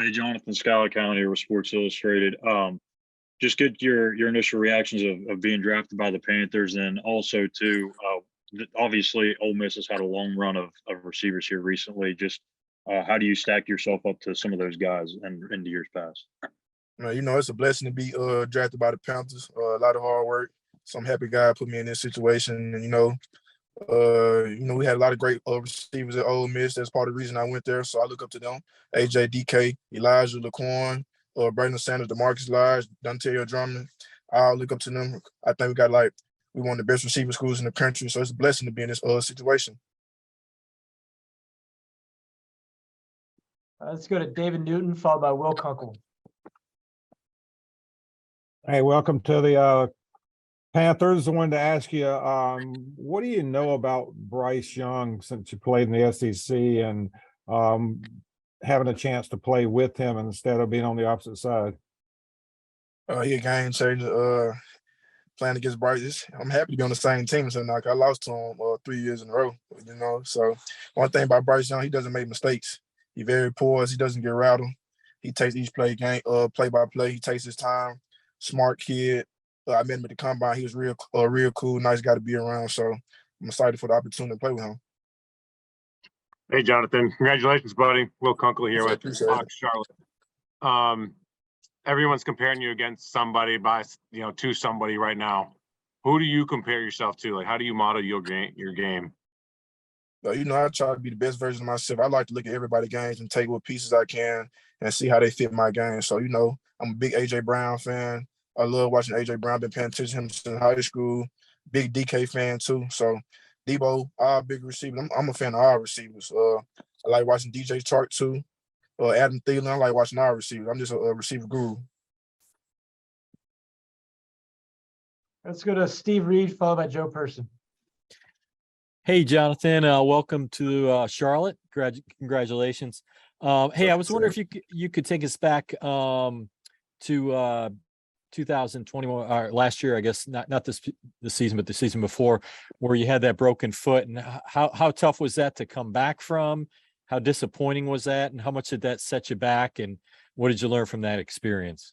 Hey, Jonathan Mingo here with Sports Illustrated. Just get your initial reactions of being drafted by the Panthers, and also too, obviously Ole Miss has had a long run of receivers here recently. Just how do you stack yourself up to some of those guys and in the years past? It's a blessing to be drafted by the Panthers. A lot of hard work. So I'm happy God put me in this situation. And we had a lot of great receivers at Ole Miss. That's part of the reason I went there. So I look up to them. AJ, DK, Elijah, Laquan, Braylon Sanders, DeMarcus Lodge, Dontario Drummond. I look up to them. I think we one of the best receiver schools in the country. So it's a blessing to be in this situation. Let's go to David Newton, followed by Will Kunkel. Hey, welcome to the Panthers. I wanted to ask you, what do you know about Bryce Young since you played in the SEC and having a chance to play with him instead of being on the opposite side? He a game changer. Playing against Bryce, I'm happy to be on the same team. So I lost to him 3 years in a row. So one thing about Bryce Young, he doesn't make mistakes. He's very poised. He doesn't get rattled. He takes each play by play. He takes his time. Smart kid. I met him at the combine. He was real cool, nice guy to be around. So I'm excited for the opportunity to play with him. Hey, Jonathan. Congratulations, buddy. Will Kunkel here with Fox Charlotte. Everyone's comparing you against somebody to somebody right now. Who do you compare yourself to? Like, how do you model your game? I try to be the best version of myself. I like to look at everybody's games and take what pieces I can and see how they fit my game. So, I'm a big A.J. Brown fan. I love watching A.J. Brown. Been paying attention to him since high school. Big DK fan, too. So, Debo, our big receiver. I'm a fan of our receivers. I like watching DJ Chark, too. Adam Thielen. I like watching our receivers. I'm just a receiver guru. Let's go to Steve Reed, followed by Joe Person. Hey, Jonathan, welcome to Charlotte. Congratulations. Hey, I was wondering if you could take us back to 2021 or last year, I guess, not this season, but the season before, where you had that broken foot, and how tough was that to come back from? How disappointing was that, and how much did that set you back, and what did you learn from that experience?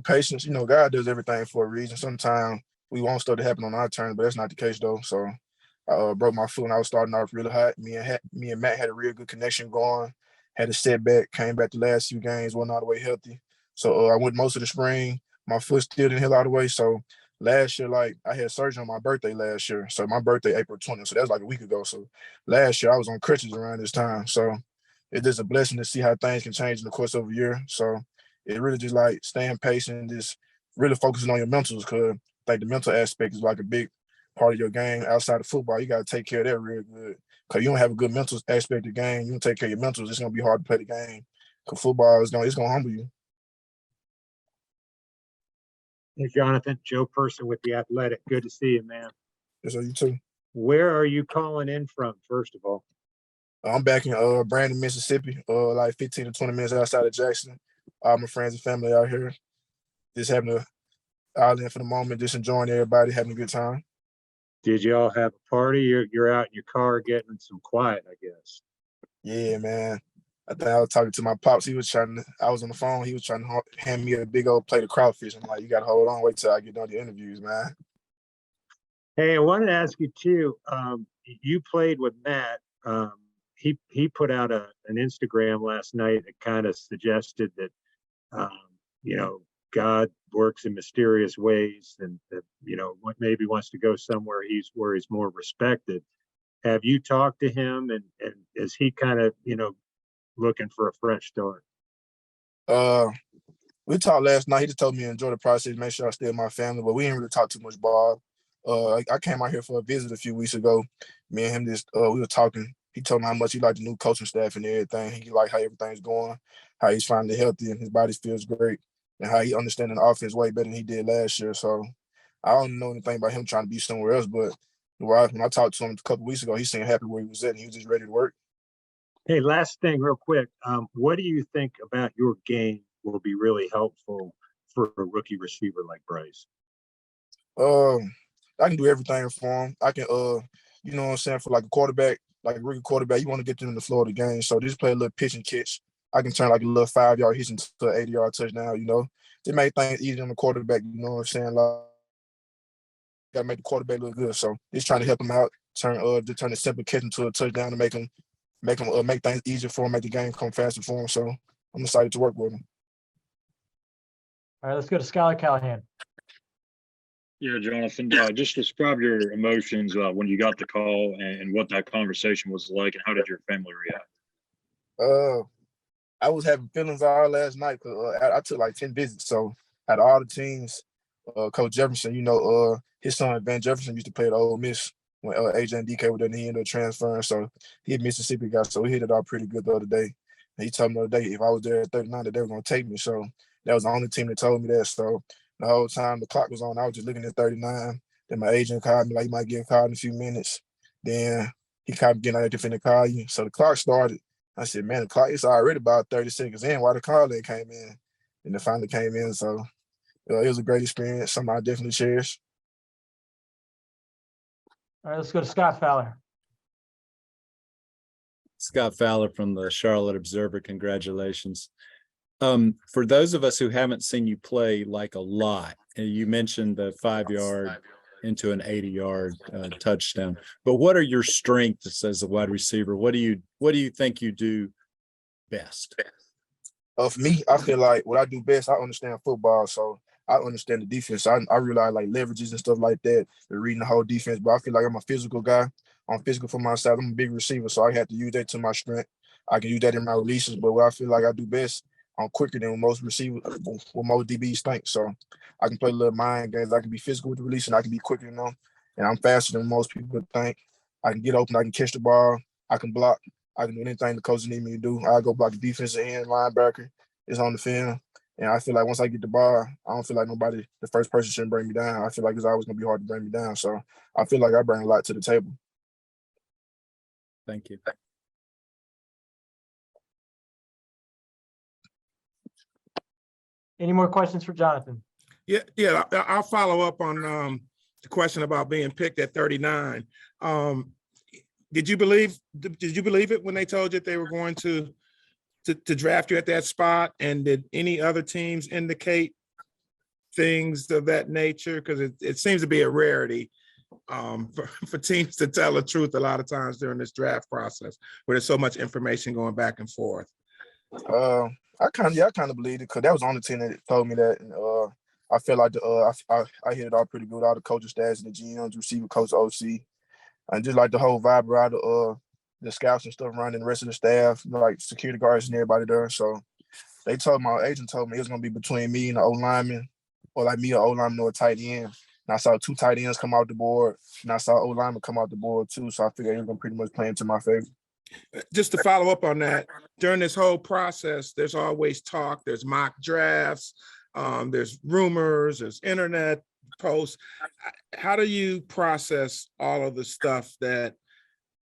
Patience. God does everything for a reason. Sometimes we want stuff to happen on our turn, but that's not the case though. So I broke my foot and I was starting off really hot. Me and Matt had a real good connection going. Had a setback, came back the last few games, wasn't all the way healthy. So I went most of the spring. My foot still didn't heal all the way. So last year, I had surgery on my birthday last year. So my birthday, April 20th. So that was like a week ago. So last year I was on crutches around this time. So it's just a blessing to see how things can change in the course of a year. So it really just staying patient and just really focusing on your mentals, because the mental aspect is like a big part of your game outside of football. You got to take care of that real good, because you don't have a good mental aspect of the game. You don't take care of your mentals, it's going to be hard to play the game, because football it's going to humble you. Hey, Jonathan, Joe Person with The Athletic. Good to see you, man. Yes, sir, you too. Where are you calling in from, first of all? I'm back in Brandon, Mississippi, 15 to 20 minutes outside of Jackson. All my friends and family out here. Just having a out in for the moment, just enjoying everybody, having a good time. Did y'all have a party? You're out in your car getting some quiet, I guess. Yeah, man. I think I was talking to my pops. I was on the phone. He was trying to hand me a big old plate of crawfish. I'm like, you got to hold on, wait till I get done the interviews, man. Hey, I wanted to ask you too. You played with Matt. He put out an Instagram last night that kind of suggested that God works in mysterious ways, and that maybe wants to go somewhere where he's more respected. Have you talked to him, and is he kind of looking for a fresh start? We talked last night. He just told me to enjoy the process, make sure I stay with my family, but we didn't really talk too much ball. I came out here for a visit a few weeks ago. Me and him we were talking. He told me how much he liked the new coaching staff and everything. He liked how everything's going, how he's finally healthy and his body feels great, and how he understands the offense way better than he did last year. So I don't know anything about him trying to be somewhere else, but when I talked to him a couple weeks ago, he seemed happy where he was at, and he was just ready to work. Hey, last thing real quick. What do you think about your game will be really helpful for a rookie receiver like Bryce? I can do everything for him. I can, you know what I'm saying, for like a quarterback, like a rookie quarterback, you want to get them in the flow of the game. So just play a little pitch and catch. I can turn like a little 5-yard hitch into an 80-yard touchdown, you know. It made things easy on the quarterback, you know what I'm saying? Like, gotta make the quarterback look good. So just trying to help him out, turn a simple catch into a touchdown to make things easier for him, make the game come faster for him. So I'm excited to work with him. All right, let's go to Skylar Callahan. Yeah, Jonathan, just describe your emotions when you got the call and what that conversation was like, and how did your family react? I was having feelings all last night because I took like 10 visits. So out of all the teams, Coach Jefferson, you know, his son Van Jefferson used to play at Ole Miss when AJ and DK were there, and he ended up transferring. So he a Mississippi guy, so we hit it all pretty good the other day. And he told me the other day if I was there at 39 that they were gonna take me. So that was the only team that told me that. So the whole time the clock was on, I was just looking at 39. Then my agent called me like, you might get called in a few minutes. Then he called me getting out there finna call you. So the clock started. I said, man, the clock is already about 30 seconds in. Why the call ain't came in? And it finally came in. So it was a great experience. Something I definitely cherish. All right, let's go to Scott Fowler. Scott Fowler from the Charlotte Observer. Congratulations. For those of us who haven't seen you play like a lot, and you mentioned the 5-yard into an 80-yard touchdown, but what are your strengths as a wide receiver? What do you think you do best? For me, I feel like what I do best, I understand football, so I understand the defense. I realize like leverages and stuff like that, and reading the whole defense. But I feel like I'm a physical guy. I'm physical for my side. I'm a big receiver, so I have to use that to my strength. I can use that in my releases, but what I feel like I do best, I'm quicker than most receivers, what most DBs think. So I can play little mind games. I can be physical with the release, and I can be quicker than them. And I'm faster than most people think. I can get open. I can catch the ball. I can block. I can do anything the coaches need me to do. I go block the defensive end linebacker is on the field. And I feel like once I get the ball, I don't feel like the first person shouldn't bring me down. I feel like it's always going to be hard to bring me down. So I feel like I bring a lot to the table. Thank you. Any more questions for Jonathan? Yeah. I'll follow up on the question about being picked at 39. Did you believe it when they told you they were going to draft you at that spot? And did any other teams indicate things of that nature? Because it seems to be a rarity for teams to tell the truth a lot of times during this draft process, where there's so much information going back and forth. I kind of believed it because that was the only team that told me that. And I felt like I hit it all pretty good. All the coaching staffs and the GMs, receiver coach, OC, and just like the whole vibe around the scouts and stuff around and the rest of the staff, you know, like security guards and everybody there. So my agent told me it was gonna be between me and the O lineman, or like me, an O lineman or a tight end. And I saw 2 tight ends come out the board, and I saw O lineman come out the board too. So I figured it was gonna pretty much play into my favor. Just to follow up on that, during this whole process, there's always talk, there's mock drafts, there's rumors, there's internet posts. How do you process all of the stuff that,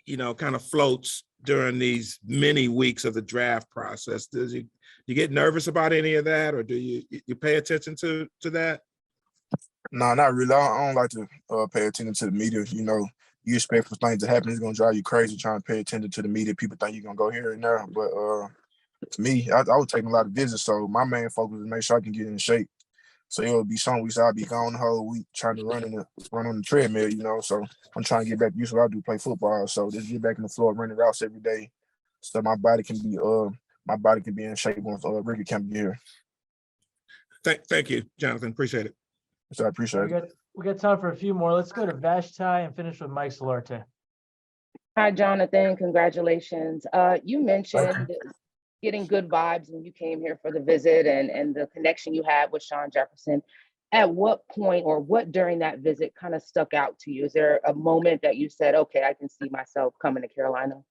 you know, kind of floats during these many weeks of the draft process? You get nervous about any of that, or do you pay attention to that? No, not really. I don't like to pay attention to the media. You know, you expect for things to happen, it's gonna drive you crazy trying to pay attention to the media. People think you're gonna go here and there, but to me, I was taking a lot of visits, so my main focus is make sure I can get in shape. So it would be some weeks I'll be gone the whole week trying to run on the treadmill, you know. So I'm trying to get back used to what I do, play football. So just get back in the floor, running routes every day, so my body can be in shape once Ricky can be here. Thank you, Jonathan. Appreciate it. So I appreciate it. We got time for a few more. Let's go to Vashti and finish with Mike Solarte. Hi, Jonathan. Congratulations. You mentioned getting good vibes when you came here for the visit and the connection you had with Shawn Jefferson. At what point or what during that visit kind of stuck out to you? Is there a moment that you said, okay, I can see myself coming to Carolina?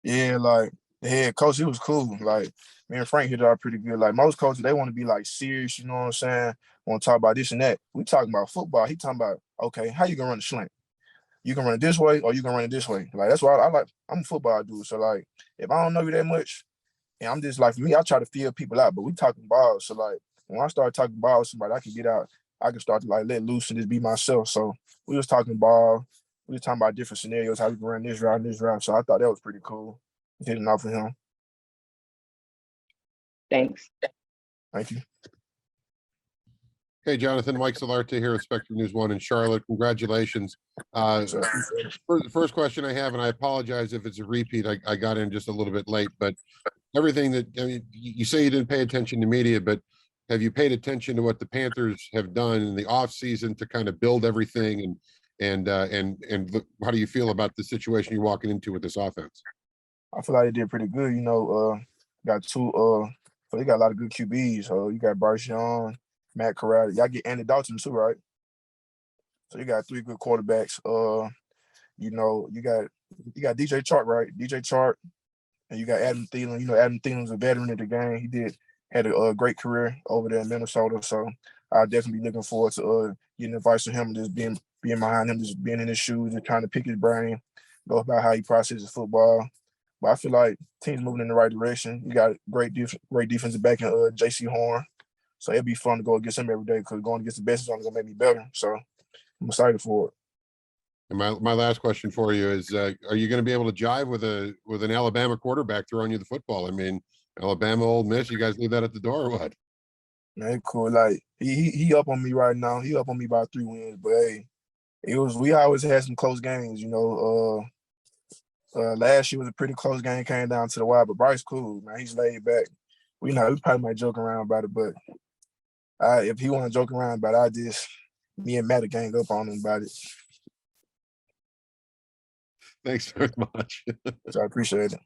Yeah, like the head coach, he was cool. Like me and Frank hit it out pretty good. Like most coaches, they want to be like serious, you know what I'm saying? Want to talk about this and that. We talking about football. He talking about, okay, how you gonna run the slant? You can run it this way or you can run it this way. Like that's why I like, I'm a football dude. So like if I don't know you that much, and I'm just like, for me, I try to feel people out, but we talking balls. So like when I start talking ball with somebody, I can get out. I can start to like let loose and just be myself. So we was talking ball. We was talking about different scenarios, how we can run this route and this route. So I thought that was pretty cool. Hitting off of him. Thanks. Thank you. Hey, Jonathan, Mike Solarte here with Spectrum News 1 in Charlotte. Congratulations. So, The first question I have, and I apologize if it's a repeat, I got in just a little bit late, but everything that, I mean, you say you didn't pay attention to media, but have you paid attention to what the Panthers have done in the offseason to kind of build everything and how do you feel about the situation you're walking into with this offense? I feel like they did pretty good. You know, got two. So they got a lot of good QBs. You got Bryce Young, Matt Corral. Y'all get Andy Dalton too, right? So you got 3 good quarterbacks. You know, you got DJ Chark, right? DJ Chark, and you got Adam Thielen. You know, Adam Thielen's a veteran of the game. Had a great career over there in Minnesota. So I'll definitely be looking forward to getting advice from him, just being behind him, just being in his shoes and trying to pick his brain, go about how he processes football. But I feel like team's moving in the right direction. You got great defensive back in J.C. Horn. So it'd be fun to go against him every day because going against the best is only gonna make me better. So I'm excited for it. And my last question for you is, are you going to be able to jive with an Alabama quarterback throwing you the football? I mean, Alabama, Ole Miss, you guys leave that at the door or what? Man, cool. Like he up on me right now. He up on me by 3 wins. But hey, we always had some close games, you know. Last year was a pretty close game, came down to the wire, but Bryce cool, man. He's laid back. We probably might joke around about it, but if he want to joke around about it, me and Matt gang up on him about it. Thanks very much. So I appreciate it.